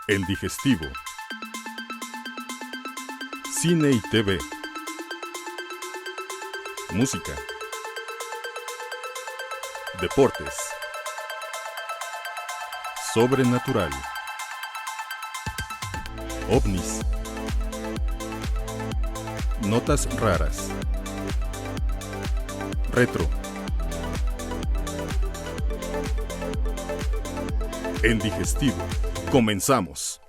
El Digestivo. Cine y TV. Música. Deportes. Sobrenatural. OVNIs. Notas raras. Retro. El Digestivo. Comenzamos.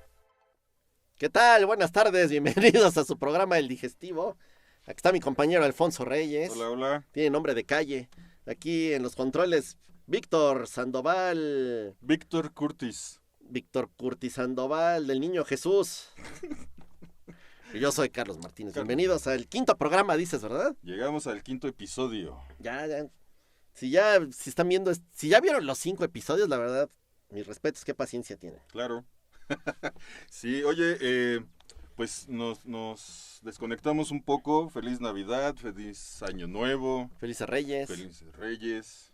¿Qué tal? Buenas tardes, bienvenidos a su programa El Digestivo. Aquí está mi compañero Alfonso Reyes. Hola, hola. Tiene nombre de calle. Aquí en los controles, Víctor Sandoval. Víctor Curtis. Víctor Curtis Sandoval, del Niño Jesús. Y yo soy Carlos Martínez. Bienvenidos al quinto programa, dices, ¿verdad? Llegamos al quinto episodio. Ya. Si están viendo, si ya vieron los 5 episodios, la verdad, mis respetos, qué paciencia tienen. Claro. Sí, oye, pues nos desconectamos un poco. Feliz Navidad, feliz Año Nuevo. Felices Reyes. Felices Reyes.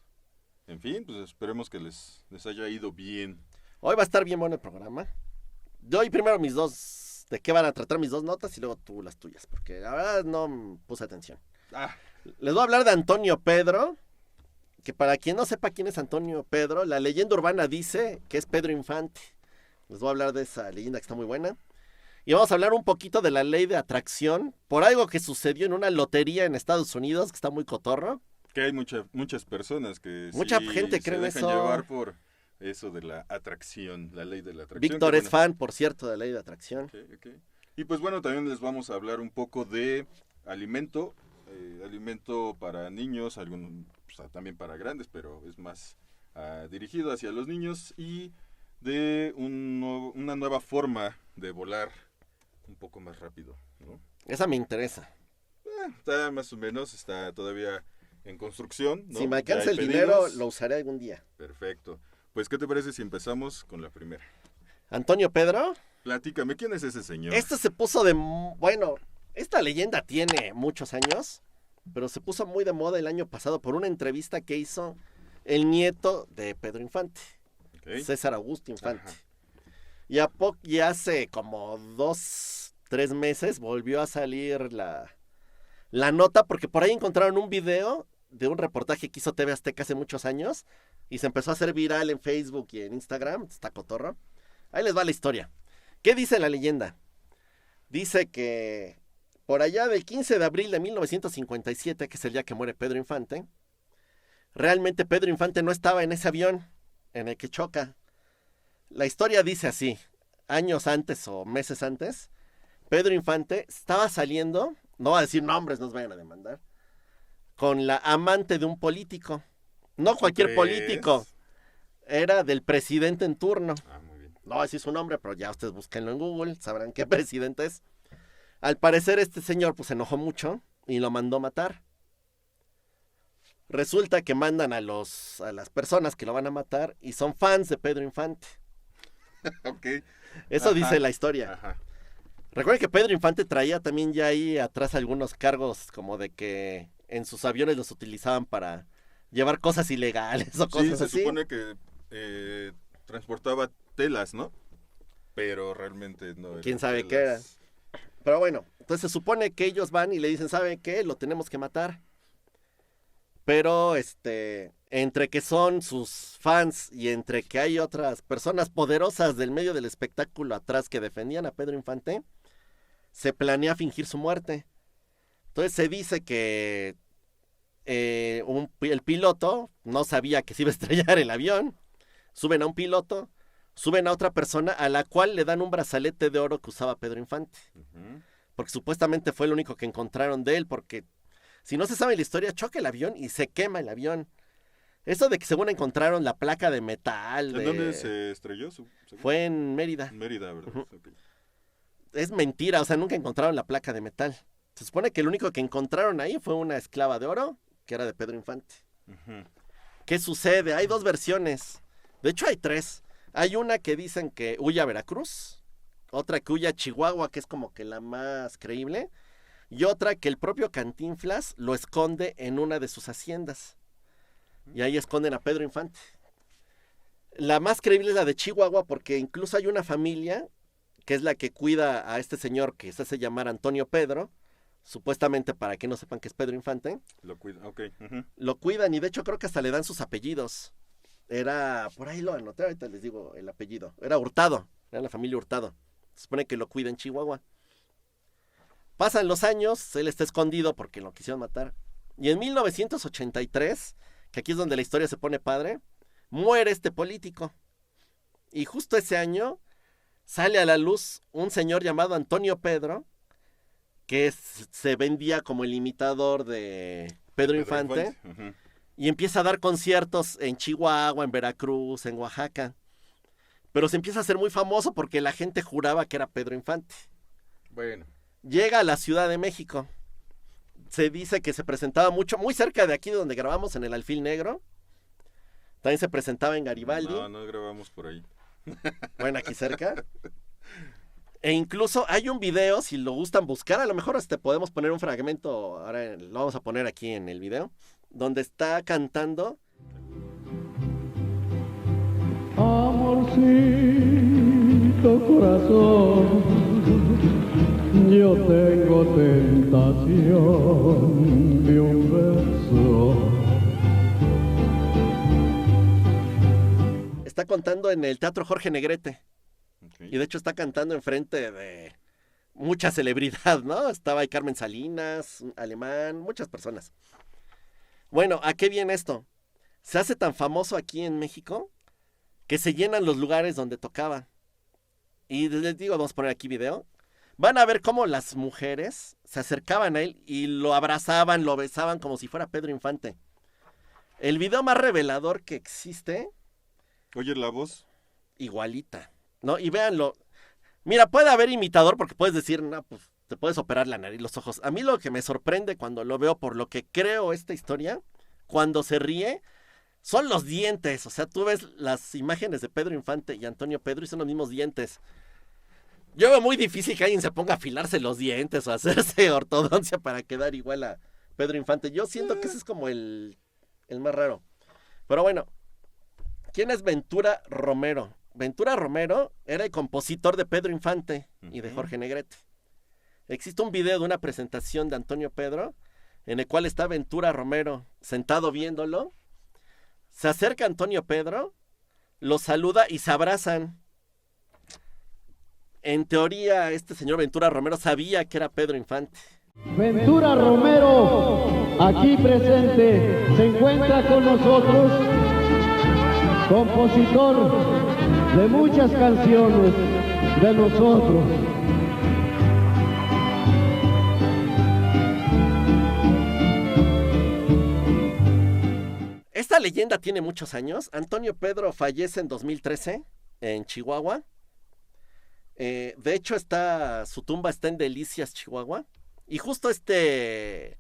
En fin, pues esperemos que les haya ido bien. Hoy va a estar bien bueno el programa. Doy primero de qué van a tratar mis 2 notas y luego tú las tuyas, porque la verdad no puse atención. Les voy a hablar de Antonio Pedro, que para quien no sepa quién es Antonio Pedro, la leyenda urbana dice que es Pedro Infante. Les voy a hablar de esa leyenda que está muy buena. Y vamos a hablar un poquito de la ley de atracción, por algo que sucedió en una lotería en Estados Unidos, que está muy cotorro. Que hay muchas personas que Mucha gente cree en se dejan eso. llevar por eso de la atracción, la ley de la atracción. Víctor que, es fan, por cierto, de la ley de atracción. Ok. Y pues bueno, también les vamos a hablar un poco de alimento para niños, también para grandes, pero es más dirigido hacia los niños, y de una nueva forma de volar un poco más rápido, ¿no? Esa me interesa. Está más o menos, está todavía en construcción, ¿no? Si me alcanza Ya el hay dinero, pedidos. lo usaré algún día. Perfecto. Pues, ¿qué te parece si empezamos con la primera? Antonio Pedro. Platícame, ¿quién es ese señor? Esto se puso bueno, esta leyenda tiene muchos años, pero se puso muy de moda el año pasado por una entrevista que hizo el nieto de Pedro Infante, Ok. César Augusto Infante. Ajá. Y hace como 2-3 meses volvió a salir la nota, porque por ahí encontraron un video de un reportaje que hizo TV Azteca hace muchos años y se empezó a hacer viral en Facebook y en Instagram. Está cotorro. Ahí les va la historia. ¿Qué dice la leyenda? Dice que por allá del 15 de abril de 1957, que es el día que muere Pedro Infante, realmente Pedro Infante no estaba en ese avión en el que choca. La historia dice así: años antes o meses antes, Pedro Infante estaba saliendo, no voy a decir nombres, nos vayan a demandar, con la amante de un político. No cualquier político, era del presidente en turno. Muy bien. No voy a decir su nombre, pero ya ustedes búsquenlo en Google, sabrán qué presidente es. Al parecer este señor pues se enojó mucho y lo mandó matar. Resulta que mandan a las personas que lo van a matar y son fans de Pedro Infante. Ok. Eso Ajá. dice la historia. Ajá. Recuerden que Pedro Infante traía también ya ahí atrás algunos cargos, como de que en sus aviones los utilizaban para llevar cosas ilegales o Sí, cosas se así. supone que transportaba telas, ¿no? Pero realmente no eran ¿Quién sabe telas. qué era? Pero bueno, entonces se supone que ellos van y le dicen, ¿saben qué? Lo tenemos que matar. Pero entre que son sus fans y entre que hay otras personas poderosas del medio del espectáculo atrás que defendían a Pedro Infante, se planea fingir su muerte. Entonces se dice que el piloto no sabía que se iba a estrellar el avión. Suben a un piloto, suben a otra persona a la cual le dan un brazalete de oro que usaba Pedro Infante. Ujú. Porque supuestamente fue el único que encontraron de él, porque si no se sabe la historia, choca el avión y se quema el avión. Eso de que según encontraron la placa de metal. ¿En dónde se estrelló? Según? Fue en Mérida. En Mérida, ¿verdad? Ujú. Ok. Es mentira, o sea, nunca encontraron la placa de metal. Se supone que el único que encontraron ahí fue una esclava de oro, que era de Pedro Infante. Ujú. ¿Qué sucede? Hay 2 versiones. De hecho, hay 3. Hay una que dicen que huye a Veracruz, otra que huye a Chihuahua, que es como que la más creíble, y otra que el propio Cantinflas lo esconde en una de sus haciendas. Y ahí esconden a Pedro Infante. La más creíble es la de Chihuahua, porque incluso hay una familia que es la que cuida a este señor que se hace llamar Antonio Pedro, supuestamente para que no sepan que es Pedro Infante. Lo cuida, ok. Ujú. Lo cuidan y de hecho creo que hasta le dan sus apellidos. Era, por ahí lo anoté, ahorita les digo el apellido. Era Hurtado, era la familia Hurtado. Se supone que lo cuida en Chihuahua. Pasan los años, él está escondido porque lo quisieron matar. Y en 1983, que aquí es donde la historia se pone padre, muere este político. Y justo ese año sale a la luz un señor llamado Antonio Pedro, que se vendía como el imitador de Pedro Infante. Ujú. Y empieza a dar conciertos en Chihuahua, en Veracruz, en Oaxaca. Pero se empieza a hacer muy famoso porque la gente juraba que era Pedro Infante. Bueno, Llega a la Ciudad de México. Se dice que se presentaba mucho, muy cerca de aquí donde grabamos, en el Alfil Negro. También se presentaba en Garibaldi. no grabamos por ahí. Bueno, aquí cerca. E incluso hay un video, si lo gustan buscar, a lo mejor podemos poner un fragmento, ahora lo vamos a poner aquí en el video, donde está cantando. Amorcito corazón, yo tengo tentación de un beso. Está cantando en el Teatro Jorge Negrete. Ok. Y de hecho está cantando enfrente de mucha celebridad, ¿no? Estaba ahí Carmen Salinas, un alemán, muchas personas. Bueno, ¿a qué viene esto? Se hace tan famoso aquí en México que se llenan los lugares donde tocaba. Y les digo, vamos a poner aquí video. Van a ver cómo las mujeres se acercaban a él y lo abrazaban, lo besaban como si fuera Pedro Infante. El video más revelador que existe, Oye, la voz. igualita, ¿no? Y véanlo. Mira, puede haber imitador porque puedes decir, no, pues te puedes operar la nariz, los ojos. A mí lo que me sorprende cuando lo veo, por lo que creo esta historia, cuando se ríe, son los dientes. O sea, tú ves las imágenes de Pedro Infante y Antonio Pedro y son los mismos dientes. Yo veo muy difícil que alguien se ponga a afilarse los dientes o a hacerse ortodoncia para quedar igual a Pedro Infante. Yo siento que ese es como el más raro. Pero bueno, ¿quién es Ventura Romero? Ventura Romero era el compositor de Pedro Infante y de Jorge Negrete. Existe un video de una presentación de Antonio Pedro en el cual está Ventura Romero sentado viéndolo. Se acerca Antonio Pedro, lo saluda y se abrazan. En teoría, este señor Ventura Romero sabía que era Pedro Infante. Ventura Romero, aquí presente, se encuentra con nosotros, compositor de muchas canciones de nosotros. Esta leyenda tiene muchos años. Antonio Pedro fallece en 2013 en Chihuahua. De hecho, su tumba está en Delicias, Chihuahua. Y justo este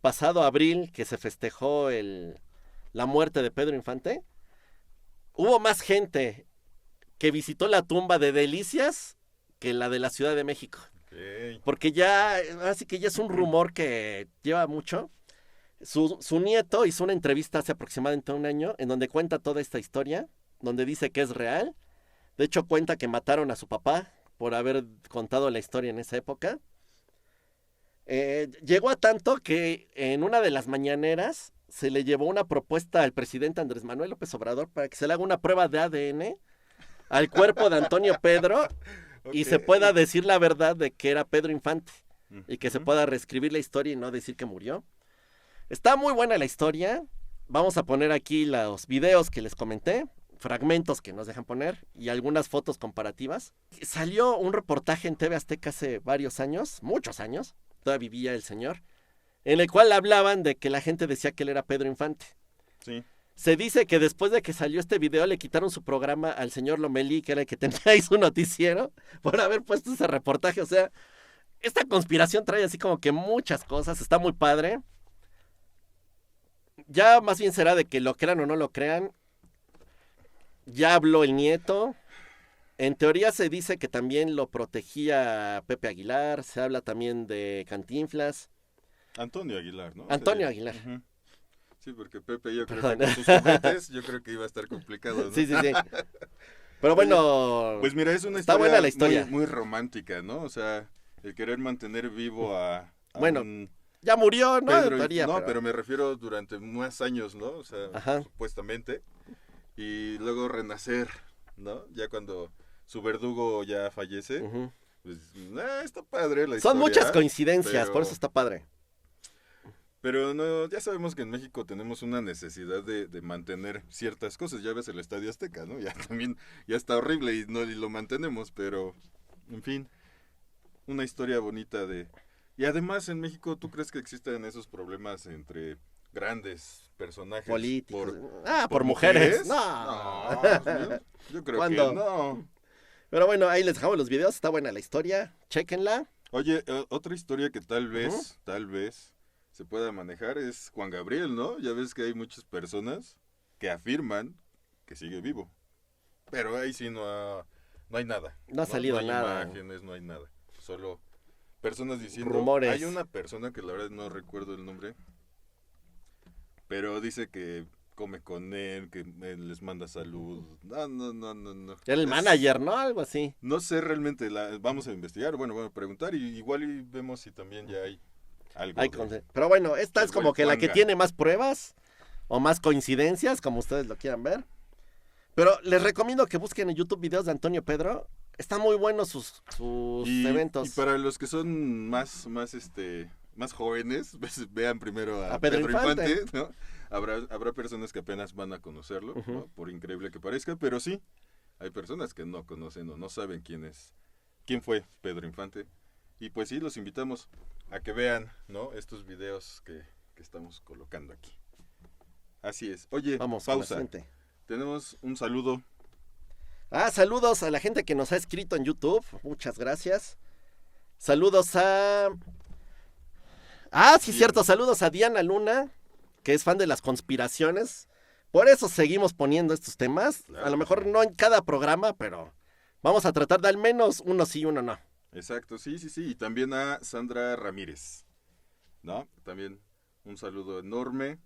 pasado abril que se festejó la muerte de Pedro Infante, hubo más gente que visitó la tumba de Delicias que la de la Ciudad de México. Ok. Porque así que ya es un rumor que lleva mucho. Su nieto hizo una entrevista hace aproximadamente un año en donde cuenta toda esta historia, donde dice que es real. De hecho, cuenta que mataron a su papá por haber contado la historia en esa época. Llegó a tanto que en una de las mañaneras se le llevó una propuesta al presidente Andrés Manuel López Obrador para que se le haga una prueba de ADN al cuerpo de Antonio Pedro y se pueda decir la verdad de que era Pedro Infante y que se pueda reescribir la historia y no decir que murió. Está muy buena la historia. Vamos a poner aquí los videos que les comenté, fragmentos que nos dejan poner y algunas fotos comparativas. Salió un reportaje en TV Azteca hace varios años, muchos años, todavía vivía el señor, en el cual hablaban de que la gente decía que él era Pedro Infante. Sí. Se dice que después de que salió este video le quitaron su programa al señor Lomelí, que era el que tenía ahí su noticiero, por haber puesto ese reportaje. O sea, esta conspiración trae así como que muchas cosas, está muy padre. Ya más bien será de que lo crean o no lo crean. Ya habló el nieto. En teoría se dice que también lo protegía Pepe Aguilar. Se habla también de Cantinflas. Antonio Aguilar, ¿no? Antonio Aguilar. Uh-huh. Sí, porque Pepe, yo creo Perdón. que con sus juguetes, yo creo que iba a estar complicado, ¿no? Sí. Pero bueno, Pues mira, es una está historia, buena la historia. Muy romántica, ¿no? O sea, el querer mantener vivo a Bueno, un ya murió, ¿no? En Pedro, teoría, no, pero me refiero durante más años, ¿no? O sea, Ajá. supuestamente. Y luego renacer, ¿no? Ya cuando su verdugo ya fallece, Ujú. pues está padre la Son historia. muchas coincidencias, por pero- eso está padre. Pero no, ya sabemos que en México tenemos una necesidad de mantener ciertas cosas. Ya ves el Estadio Azteca, ¿no? Ya también, ya está horrible y no y lo mantenemos, pero, en fin, una historia bonita de... Y además en México, ¿tú crees que existen esos problemas entre grandes personajes? Políticos. Por mujeres. No. Yo creo ¿Cuándo? que no. Pero bueno, ahí les dejamos los videos, está buena la historia, chéquenla. Oye, otra historia que tal vez se pueda manejar es Juan Gabriel, ¿no? Ya ves que hay muchas personas que afirman que sigue vivo. Pero ahí sí no hay nada. No ha salido hay nada. imágenes, no hay nada. Solo personas diciendo... Rumores. Hay una persona que la verdad no recuerdo el nombre, pero dice que come con él, que él les manda salud. No. Era el manager, ¿no? Algo así. No sé realmente, vamos a investigar, bueno, a preguntar y igual y vemos si también ya hay algo. Pero bueno, esta del es como buen que la que Juanga. tiene más pruebas o más coincidencias, como ustedes lo quieran ver. Pero les recomiendo que busquen en YouTube videos de Antonio Pedro. Están muy buenos sus eventos. Y para los que son más jóvenes, pues, vean primero a A Pedro Infante. ¿no? Habrá personas que apenas van a conocerlo, Ujú. ¿no? Por increíble que parezca, pero sí, hay personas que no conocen o no saben quién fue Pedro Infante. Y pues sí, los invitamos a que vean, ¿no? Estos videos que estamos colocando aquí. Así es. Oye, Vamos, con la pausa. siguiente. Tenemos un saludo. Saludos a la gente que nos ha escrito en YouTube. Muchas gracias. Saludos a... sí, cierto. Saludos a Diana Luna, que es fan de las conspiraciones. Por eso seguimos poniendo estos temas. Claro. A lo mejor no en cada programa, pero vamos a tratar de al menos uno sí y uno no. Exacto, sí. Y también a Sandra Ramírez, ¿no? También un saludo enorme.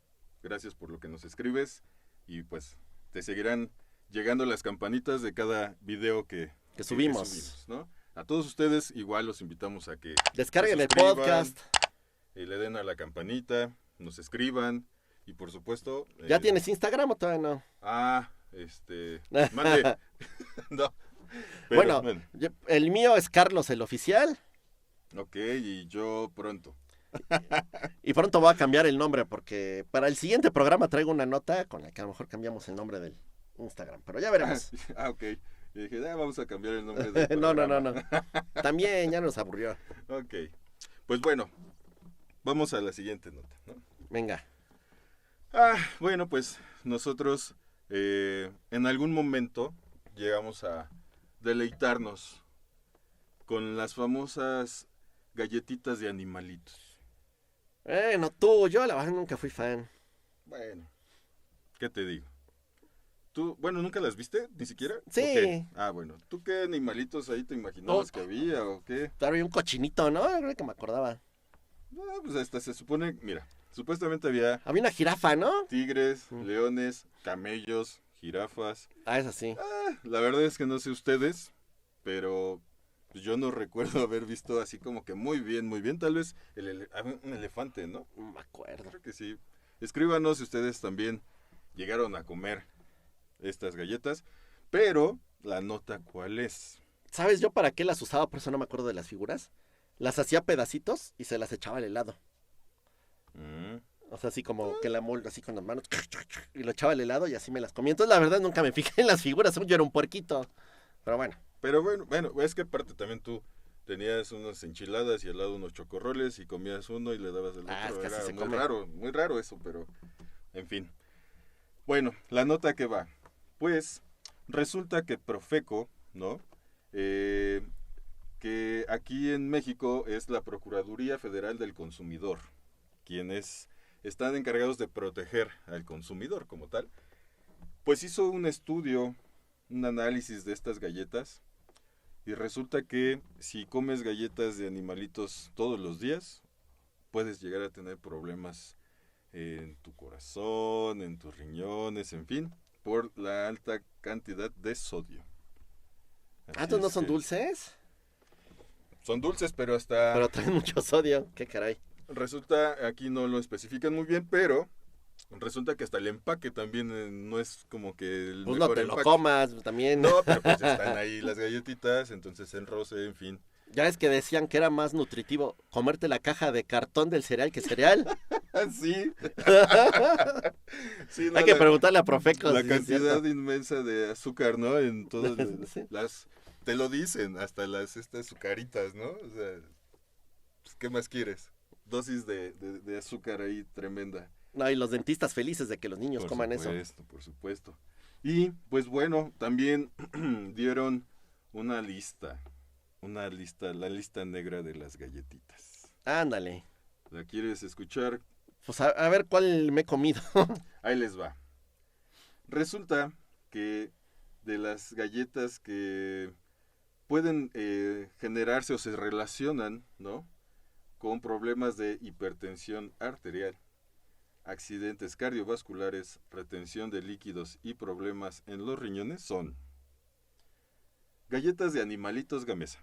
Gracias por lo que nos escribes. Y pues te seguirán llegando las campanitas de cada video que subimos. ¿no? A todos ustedes igual los invitamos a que Descarguen se el suscriban, podcast. le den a la campanita, nos escriban y por supuesto... ¿Ya tienes Instagram o todavía no? Mande. No. Pero, Bueno, el mío es Carlos el Oficial. Ok, y yo pronto. Y pronto voy a cambiar el nombre porque para el siguiente programa traigo una nota con la que a lo mejor cambiamos el nombre del Instagram. Pero ya veremos. Ok. Y dije, vamos a cambiar el nombre del No. programa. También ya nos aburrió. Ok. Pues bueno, vamos a la siguiente nota, ¿no? Venga. Bueno, pues nosotros en algún momento llegamos a deleitarnos con las famosas galletitas de animalitos. Bueno, yo la verdad nunca fui fan. Bueno, ¿qué te digo? ¿Tú, nunca las viste? ¿Ni siquiera? Sí. ¿O qué? Bueno, ¿tú qué animalitos ahí te imaginabas que había o qué? Había un cochinito, ¿no? Creo que me acordaba. Pues hasta se supone, mira, supuestamente había Había una jirafa, ¿no? tigres, leones, camellos, jirafas. Es así. La verdad es que no sé ustedes, pero pues yo no recuerdo haber visto así como que muy bien, tal vez un elefante, ¿no? No me acuerdo. Creo que sí. Escríbanos si ustedes también llegaron a comer estas galletas, pero la nota ¿cuál es? ¿Sabes yo para qué las usaba? Por eso no me acuerdo de las figuras. Las hacía pedacitos y se las echaba al helado. O sea, así como que la molde así con las manos y lo echaba al helado y así me las comía. Entonces, la verdad, nunca me fijé en las figuras. Yo era un puerquito. Pero bueno. Pero bueno, es que aparte también tú tenías unas enchiladas y al lado unos chocorroles y comías uno y le dabas el otro. Es que así Era se muy come. raro, muy raro eso, pero en fin. Bueno, la nota que va. Pues resulta que Profeco, ¿no? Que aquí en México es la Procuraduría Federal del Consumidor, quienes están encargados de proteger al consumidor como tal, pues hizo un estudio, un análisis de estas galletas y resulta que si comes galletas de animalitos todos los días, puedes llegar a tener problemas en tu corazón, en tus riñones, en fin, por la alta cantidad de sodio. Así ¿Estos no es son que dulces? son dulces, pero hasta Pero traen mucho sodio. Qué caray. resulta, aquí no lo especifican muy bien, pero resulta que hasta el empaque también no es como que el Pues no mejor te lo empaque. comas también. No, pero pues están ahí las galletitas, entonces el roce, en fin. Ya es que decían que era más nutritivo comerte la caja de cartón del cereal que cereal. Sí. Sí, no, Hay que preguntarle a Profeco. la si es cantidad cierto. inmensa de azúcar, ¿no? En todas Sí. te lo dicen, hasta las estas azucaritas, ¿no? O sea, pues, ¿qué más quieres? Dosis de azúcar ahí tremenda. No, y los dentistas felices de que los niños coman eso. Por supuesto. Y pues bueno, también dieron una lista, la lista negra de las galletitas. Ándale. ¿La quieres escuchar? Pues a ver cuál me he comido. Ahí les va. Resulta que de las galletas que pueden generarse o se relacionan, ¿no?, con problemas de hipertensión arterial, accidentes cardiovasculares, retención de líquidos y problemas en los riñones son galletas de animalitos Gamesa,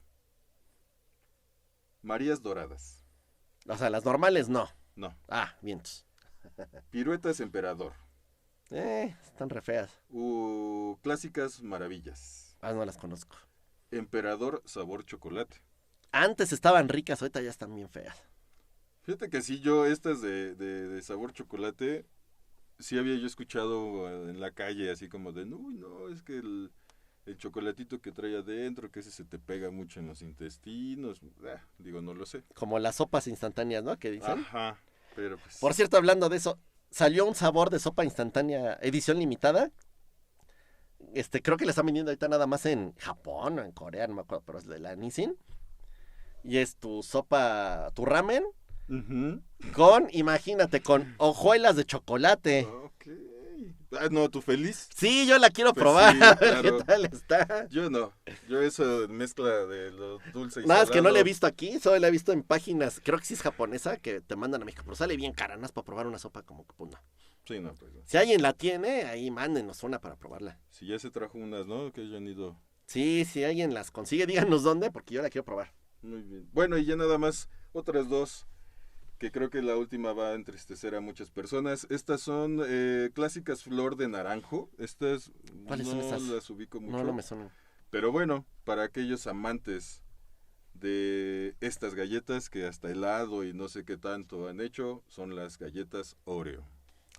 Marías Doradas, O sea, las normales no. no, Ah, vientos. Piruetas Emperador, Están re feas. Clásicas Maravillas, Ah, no las conozco. Emperador Sabor Chocolate. Antes estaban ricas, ahorita ya están bien feas. Fíjate que sí, yo estas de sabor chocolate, sí había yo escuchado en la calle así como de, uy, no, es que el chocolatito que trae adentro, que ese se te pega mucho en los intestinos. Digo, no lo sé. Como las sopas instantáneas, ¿no? Que dicen. Ajá, pero pues... Por cierto, hablando de eso, salió un sabor de sopa instantánea, edición limitada. Creo que la están vendiendo ahorita nada más en Japón o en Corea, no me acuerdo, pero es de la Nissin. Y es tu sopa, tu ramen, Ujú. imagínate, con hojuelas de chocolate. Ok. No, ¿tú feliz? Sí, yo la quiero Pues probar, sí, a ver claro. qué tal está. Yo no. Yo eso mezcla de lo dulce y Nada, es que no salado. la he visto aquí, solo la he visto en páginas, creo que sí es japonesa, que te mandan a México, pero sale bien cara, nada más para probar una sopa como que pues no. Sí, no, pues no. Si alguien la tiene, ahí mándenos una para probarla. Si ya se trajo unas, ¿no? Que hayan ido. Sí, si alguien las consigue, díganos dónde, porque yo la quiero probar. Muy bien. Bueno, y ya nada más otras dos, que creo que la última va a entristecer a muchas personas. Estas son clásicas flor de naranjo. Estas ¿Cuáles no son estas? las ubico mucho. No me suena. Pero bueno, para aquellos amantes de estas galletas que hasta helado y no sé qué tanto han hecho, son las galletas Oreo.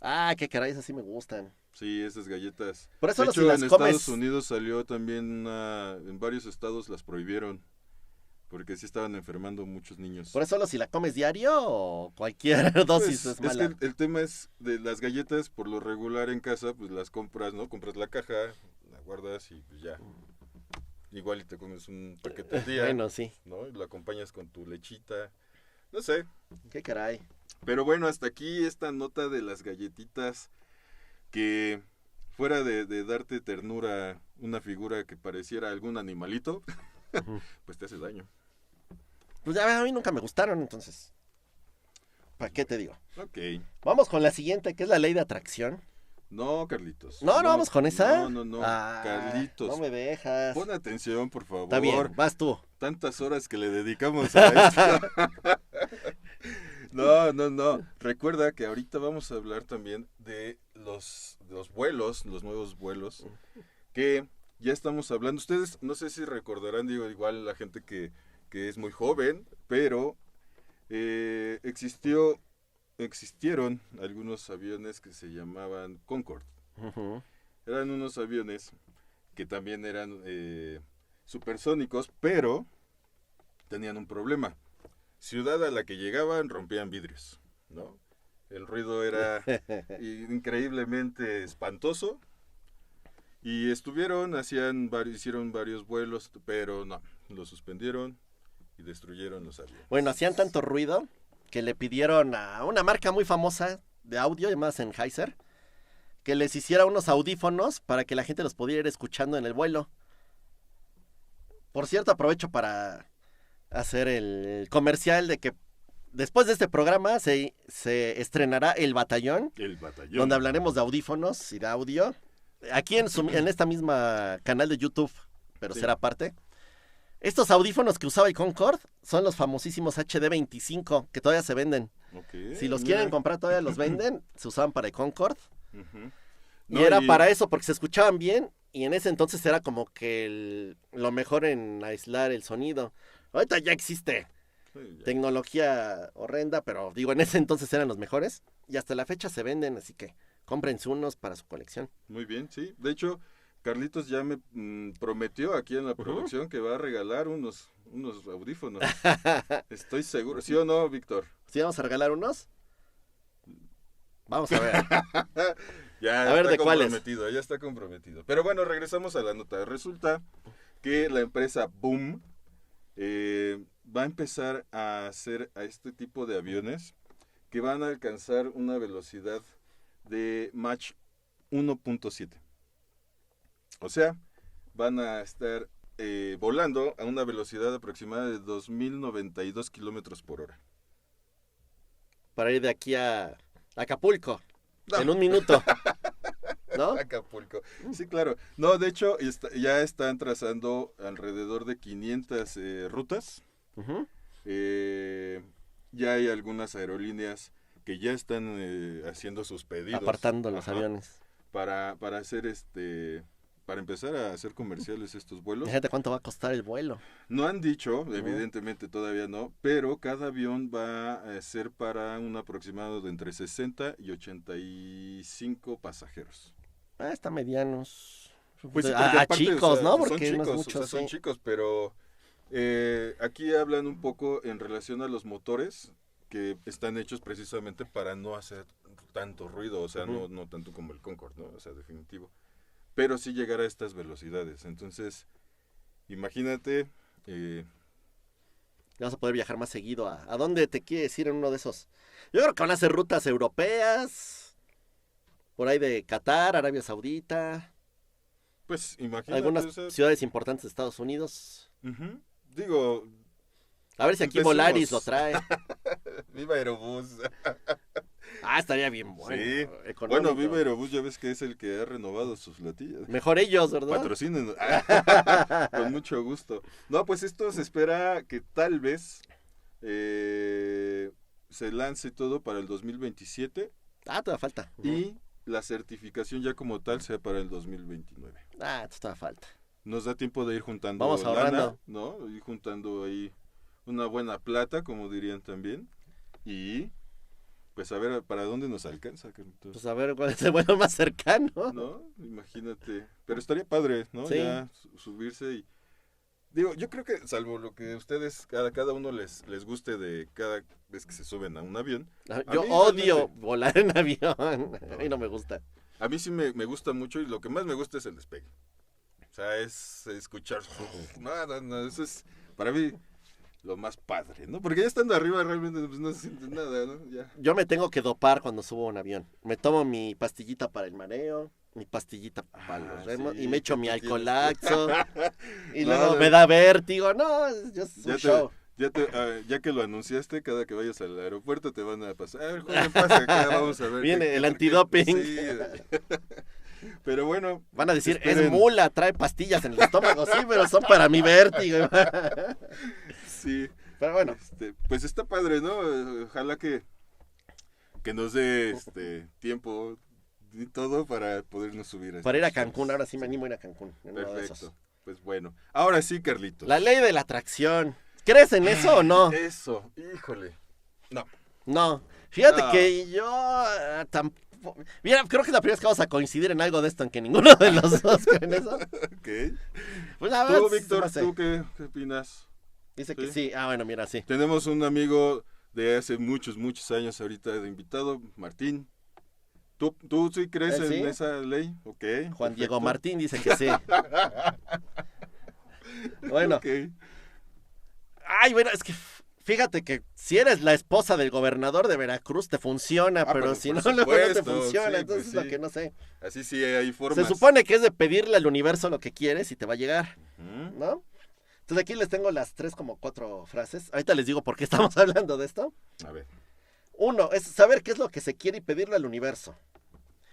Ah, qué caray, esas sí me gustan. Sí, esas galletas. Por eso De si hecho, las en comes... Estados Unidos salió también en varios estados las prohibieron. Porque sí estaban enfermando muchos niños. Por eso solo si la comes diario o cualquier dosis Pues, es mala. que el tema es de las galletas, por lo regular en casa, pues las compras, ¿no? Compras la caja, la guardas y pues ya. Igual y te comes un paquete al día, Bueno, sí. ¿no? Y lo acompañas con tu lechita. No sé. Qué caray. Pero bueno, hasta aquí esta nota de las galletitas que fuera de darte ternura una figura que pareciera algún animalito, pues te hace daño. Pues ya a mí nunca me gustaron, entonces. ¿Para qué te digo? Ok. Vamos con la siguiente, que es la ley de atracción. No, Carlitos. No, vamos con esa. No. Ah, Carlitos. No me dejas. Pon atención, por favor. Está bien, vas tú. Tantas horas que le dedicamos a esto. No. Recuerda que ahorita vamos a hablar también de los vuelos, los nuevos vuelos, que ya estamos hablando. Ustedes, no sé si recordarán, digo, igual la gente que es muy joven, pero existieron algunos aviones que se llamaban Concorde. Ujú. Eran unos aviones que también eran supersónicos, pero tenían un problema. Ciudad a la que llegaban rompían vidrios, ¿no? El ruido era increíblemente espantoso. Y hicieron varios vuelos, pero no, los suspendieron y destruyeron los aviones. Bueno, hacían tanto ruido que le pidieron a una marca muy famosa de audio llamada Sennheiser que les hiciera unos audífonos para que la gente los pudiera ir escuchando en el vuelo. Por cierto, aprovecho para hacer el comercial de que después de este programa se estrenará El Batallón, El batallón. donde hablaremos de audífonos y de audio. Aquí en esta misma canal de YouTube, pero Sí. será aparte. Estos audífonos que usaba el Concord son los famosísimos HD25, que todavía se venden. Ok, Si los mira. quieren comprar, todavía los venden. Se usaban para el Concord. Ujú. Y No, era para eso, porque se escuchaban bien. Y en ese entonces era como que lo mejor en aislar el sonido. Ahorita ya existe Sí, ya. tecnología horrenda, pero digo, en ese entonces eran los mejores. Y hasta la fecha se venden, así que cómprense unos para su colección. Muy bien, sí. De hecho, Carlitos ya me prometió aquí en la producción que va a regalar unos audífonos. Estoy seguro. ¿Sí o no, Víctor? ¿Sí vamos a regalar unos? Vamos a ver. Ya A ver, está ¿de cuáles? comprometido, ya está comprometido. Pero bueno, regresamos a la nota. Resulta que la empresa Boom va a empezar a hacer a este tipo de aviones que van a alcanzar una velocidad de Mach 1.7. O sea, van a estar volando a una velocidad aproximada de 2.092 kilómetros por hora. Para ir de aquí a Acapulco. No. En un minuto. ¿No? Acapulco. Sí, claro. No, de hecho, ya están trazando alrededor de 500 rutas. Ujú. Ya hay algunas aerolíneas que ya están haciendo sus pedidos. Apartando los Ajá, aviones. para hacer para empezar a hacer comerciales estos vuelos. Fíjate cuánto va a costar el vuelo. No han dicho, evidentemente todavía no, pero cada avión va a ser para un aproximado de entre 60 y 85 pasajeros. Está medianos. Pues sí, a porque aparte, chicos, o sea, ¿no? son Porque no es chicos, mucho. o sea, son Sí. chicos, pero aquí hablan un poco en relación a los motores que están hechos precisamente para no hacer tanto ruido, o sea, Ujú. no tanto como el Concorde, ¿no? O sea, definitivo. Pero sí llegar a estas velocidades. Entonces, imagínate, Vas a poder viajar más seguido. ¿A dónde te quieres ir en uno de esos? Yo creo que van a ser rutas europeas. Por ahí de Qatar, Arabia Saudita. pues imagínate, Algunas o sea, ciudades importantes de Estados Unidos. ujú. Digo, A ver si aquí Empecemos. Volaris lo trae. Viva Aerobús. Estaría bien bueno. Sí. Económico. Bueno, Viva Aerobús ya ves que es el que ha renovado sus flotillas. Mejor ellos, ¿verdad? Patrocinen. Con mucho gusto. No, pues esto se espera que tal vez se lance todo para el 2027 Todavía falta. y la certificación ya como tal sea para el 2029. Todavía falta. Nos da tiempo de ir juntando Vamos ahorrando. ¿no? Ir juntando ahí una buena plata, como dirían también. Y pues a ver para dónde nos alcanza, Carlitos. Pues a ver cuál es el vuelo más cercano. ¿No? Imagínate. Pero estaría padre, ¿no? Sí. Ya subirse y... Digo, yo creo que salvo lo que ustedes, cada uno les guste de cada vez que se suben a un avión. Yo mí odio realmente- volar en avión. A mí no me gusta. A mí sí me gusta mucho y lo que más me gusta es el despegue. O sea, es escuchar... No, eso es para mí lo más padre, ¿no? Porque ya estando arriba realmente pues, no se siente nada, ¿no? Ya. Yo me tengo que dopar cuando subo a un avión. Me tomo mi pastillita para el mareo, mi pastillita para los remos, sí, y me echo ¿qué mi tú alcoholaxo. Y No, luego no. me da vértigo. No, es un Ya show. ya que lo anunciaste, cada que vayas al aeropuerto te van a pasar. A ver, joven, pasa acá, vamos a ver. Viene el antidoping. Sí. Pero bueno. Van a decir, esperen. es mula, trae pastillas en el estómago. Sí, pero son para mi vértigo. Sí. Pero bueno, Pues está padre, ¿no? Ojalá que nos dé tiempo y todo para podernos subir. para ir a estos Cancún, shows. ahora sí me animo a ir a Cancún. En uno de esos. Perfecto. Pues bueno. Ahora sí, Carlitos. La ley de la atracción. ¿Crees en eso o no? Eso, híjole. No. No. Fíjate No. que yo tampoco... Mira, creo que es la primera vez que vamos a coincidir en algo de esto, en que ninguno de los dos cree en eso. Ok. Pues la verdad, Tú, sí, Víctor, no sé. ¿tú qué opinas? Dice que ¿Sí? sí. Bueno, mira, sí. Tenemos un amigo de hace muchos años ahorita de invitado, Martín. ¿Tú sí crees ¿Sí? en esa ley? Ok. Juan Diego perfecto. Martín dice que sí. Bueno. Ok. Bueno, es que fíjate que si eres la esposa del gobernador de Veracruz te funciona, pero pero si no, por luego no te supuesto, funciona. sí, Entonces pues lo sí. que no sé. Así sí hay formas. Se supone que es de pedirle al universo lo que quieres y te va a llegar, Ujú. ¿no? Entonces aquí les tengo las 4 frases. Ahorita les digo por qué estamos hablando de esto. A ver. 1 es saber qué es lo que se quiere y pedirle al universo.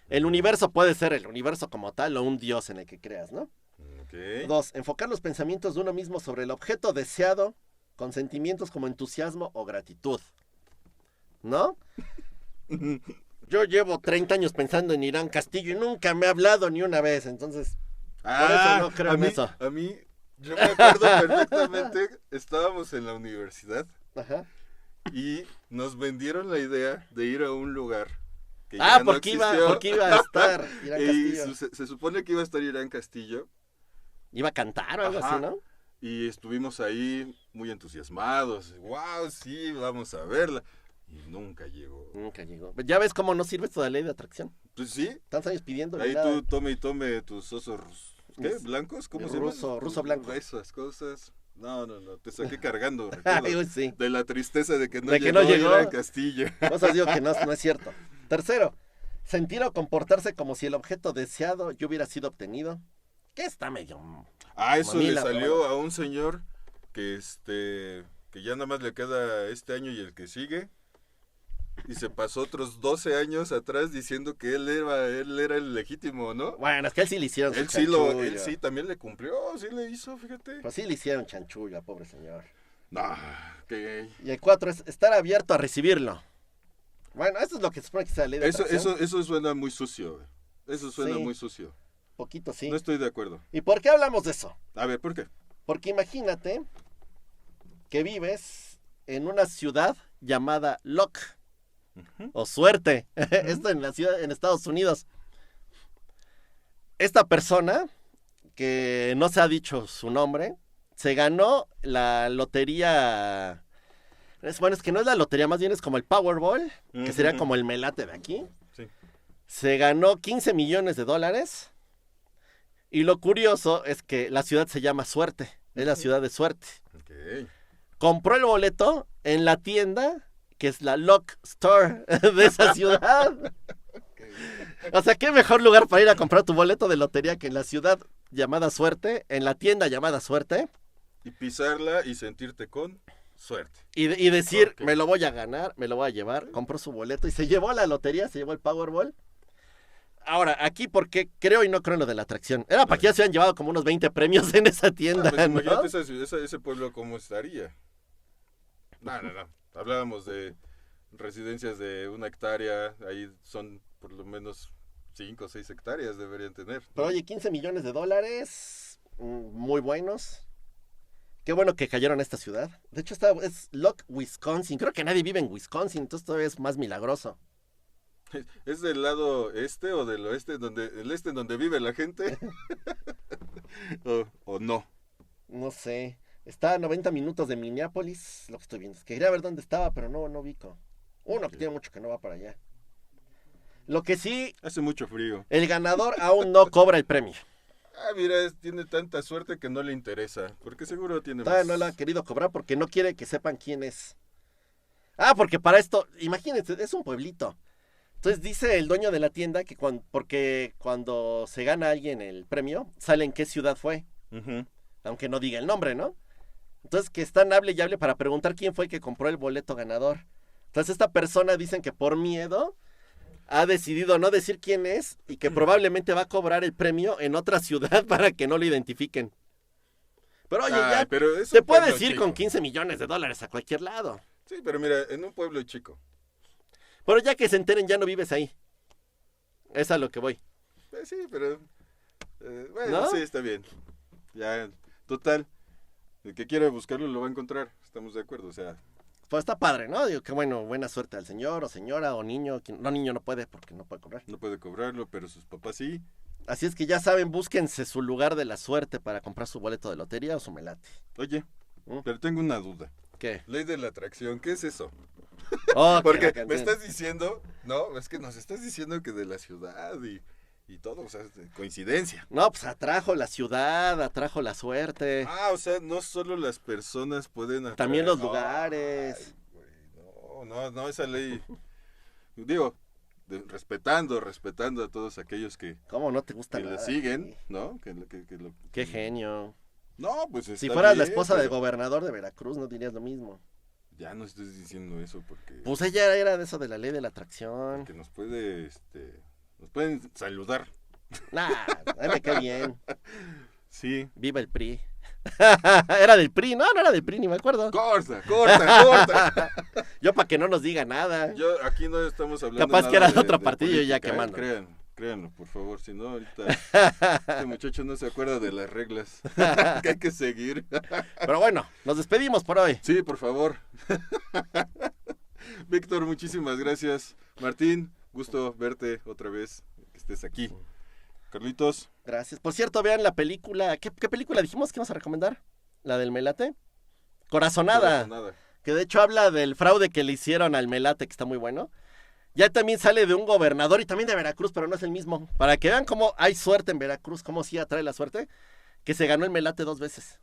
El universo puede ser el universo como tal o un dios en el que creas, ¿no? Ok. 2, enfocar los pensamientos de uno mismo sobre el objeto deseado con sentimientos como entusiasmo o gratitud. ¿No? Yo llevo 30 años pensando en Irán Castillo y nunca me ha hablado ni una vez, entonces por eso no creo en eso. A mí, yo me acuerdo perfectamente, estábamos en la universidad Ajá. y nos vendieron la idea de ir a un lugar que ya no porque iba a estar Irán y Castillo. se supone que iba a estar Irán Castillo. Iba a cantar o algo Ajá. así, ¿no? Y estuvimos ahí muy entusiasmados. ¡Wow! Sí, vamos a verla. Y nunca llegó. Nunca llegó. Ya ves cómo no sirve esto de ley de atracción. Pues sí. Tantos años pidiendo. Ahí tú tome tus osos. ¿Qué? ¿Blancos? ¿Cómo se llaman? Ruso blanco. Esas cosas. No. Te saqué cargando. Ay, recuerdo, sí. de la tristeza de que no De que no llegó. Irán Castillo. Cosas digo que no es cierto. 3, sentir o comportarse como si el objeto deseado ya hubiera sido obtenido. Que está medio... Eso le mamila, salió bueno. a un señor que que ya nada más le queda este año y el que sigue. Y se pasó otros 12 años atrás diciendo que él era el legítimo, ¿no? Bueno, es que él sí le hicieron Él su sí chanchullo. también le cumplió, sí le hizo, fíjate. Pues sí le hicieron chanchullo a pobre señor. No, que Y el 4 es estar abierto a recibirlo. Bueno, eso es lo que se supone que sea la ley de atracción. eso suena muy sucio, güey. Eso suena Sí. muy sucio. Poquito sí. No estoy de acuerdo. ¿Y por qué hablamos de eso? A ver, ¿por qué? Porque imagínate que vives en una ciudad llamada Luck o Suerte. Esto en la ciudad, en Estados Unidos. Esta persona, que no se ha dicho su nombre, se ganó la lotería. Bueno, es que no es la lotería, más bien es como el Powerball, que sería como el melate de aquí. Sí. Se ganó $15 millones. Y lo curioso es que la ciudad se llama Suerte. Es la ciudad de Suerte. Ok. Compró el boleto en la tienda, que es la Luck Store de esa ciudad. O sea, qué mejor lugar para ir a comprar tu boleto de lotería que en la ciudad llamada Suerte, en la tienda llamada Suerte. Y pisarla y sentirte con suerte. Y decir, Ok. me lo voy a ganar, me lo voy a llevar. Compró su boleto y se llevó la lotería, se llevó el Powerball. Ahora, aquí porque creo y no creo en lo de la atracción. Era para que ya se habían llevado como unos 20 premios en esa tienda, Pues ¿no? imagínate ese pueblo cómo estaría. No. Hablábamos de residencias de 1 hectárea. Ahí son por lo menos 5 o 6 hectáreas deberían tener. Pero oye, $15 millones, muy buenos. Qué bueno que cayeron a esta ciudad. De hecho, es Luck, Wisconsin. Creo que nadie vive en Wisconsin, entonces todavía es más milagroso. ¿Es del lado este o del oeste, en donde vive la gente? o no. No sé. Está a 90 minutos de Minneapolis, lo que estoy viendo. Es que quería ver dónde estaba, pero no ubico. Uno que tiene mucho que no va para allá. Lo que sí, Hace mucho frío. el ganador aún no cobra el premio. Mira, tiene tanta suerte que no le interesa. Porque seguro tiene Todavía más. no lo ha querido cobrar porque no quiere que sepan quién es. Porque para esto, imagínense, es un pueblito. Entonces dice el dueño de la tienda que porque cuando se gana alguien el premio, sale en qué ciudad fue, Ujú. aunque no diga el nombre, ¿no? Entonces que están hable y hable para preguntar quién fue el que compró el boleto ganador. Entonces esta persona dicen que por miedo ha decidido no decir quién es y que probablemente va a cobrar el premio en otra ciudad para que no lo identifiquen. Pero oye, ya pero es te un pueblo puedes ir chico. con $15 millones a cualquier lado. Sí, pero mira, en un pueblo chico. Pero ya que se enteren, ya no vives ahí. Es a lo que voy. Sí, pero... bueno, ¿No? sí, está bien. Ya, total. El que quiera buscarlo lo va a encontrar. Estamos de acuerdo, o sea... Pues está padre, ¿no? Digo, que bueno, buena suerte al señor o señora o niño. Niño no puede porque no puede cobrar. No puede cobrarlo, pero sus papás sí. Así es que ya saben, búsquense su lugar de la suerte para comprar su boleto de lotería o su melate. Oye, ¿Mm? pero tengo una duda. ¿Qué? Ley de la atracción, ¿qué es eso? Oh, que Porque la canción. me estás diciendo... No, es que nos estás diciendo que de la ciudad y todo, o sea, es de coincidencia. No, pues atrajo la ciudad, atrajo la suerte. O sea, no solo las personas pueden atraer. También los lugares. Ay, güey, no, esa ley. Digo, respetando a todos aquellos que ¿Cómo no te gusta le nada? siguen, ¿no? Que lo... Qué genio. No, pues Si está fueras la bien, esposa del pero gobernador de Veracruz, no dirías lo mismo. ya no estés diciendo eso porque... Pues ella era de eso de la ley de la atracción. Que nos puede, nos pueden saludar. Nah, a mí me cae bien. Sí. Viva el PRI. Era del PRI, no era del PRI, ni me acuerdo. Corta. Yo para que no nos diga nada. Yo aquí no estamos hablando Capaz nada que era de de otro partido y ya política, quemando. Créanlo, por favor, si no ahorita este muchacho no se acuerda de las reglas que hay que seguir. Pero bueno, nos despedimos por hoy. Sí, por favor. Víctor, muchísimas gracias. Martín, gusto verte otra vez, que estés aquí. Carlitos. Gracias. Por cierto, vean la película. ¿Qué película dijimos que íbamos a recomendar? ¿La del Melate? Corazonada. Que de hecho habla del fraude que le hicieron al Melate, que está muy bueno. Ya también sale de un gobernador y también de Veracruz, pero no es el mismo. Para que vean cómo hay suerte en Veracruz, cómo sí atrae la suerte, que se ganó el Melate 2 veces.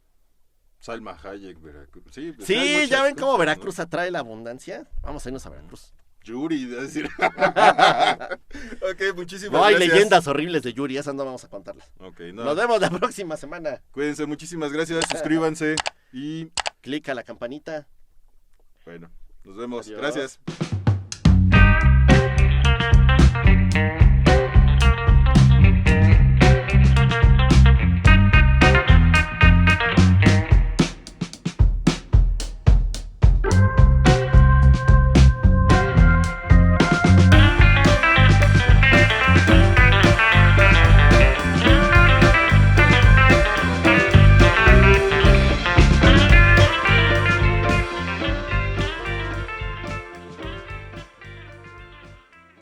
Salma Hayek, Veracruz. Sí, pues Sí, hay muchas ya ven cómo cosas, Veracruz ¿no? atrae la abundancia. Vamos a irnos a Veracruz. Yuri, es decir. Ok, muchísimas No hay gracias. leyendas horribles de Yuri, esas no vamos a contarlas. Ok, no. Nos vemos la próxima semana. Cuídense, muchísimas gracias. Suscríbanse y Clic a la campanita. bueno, nos vemos. Adiós. Gracias.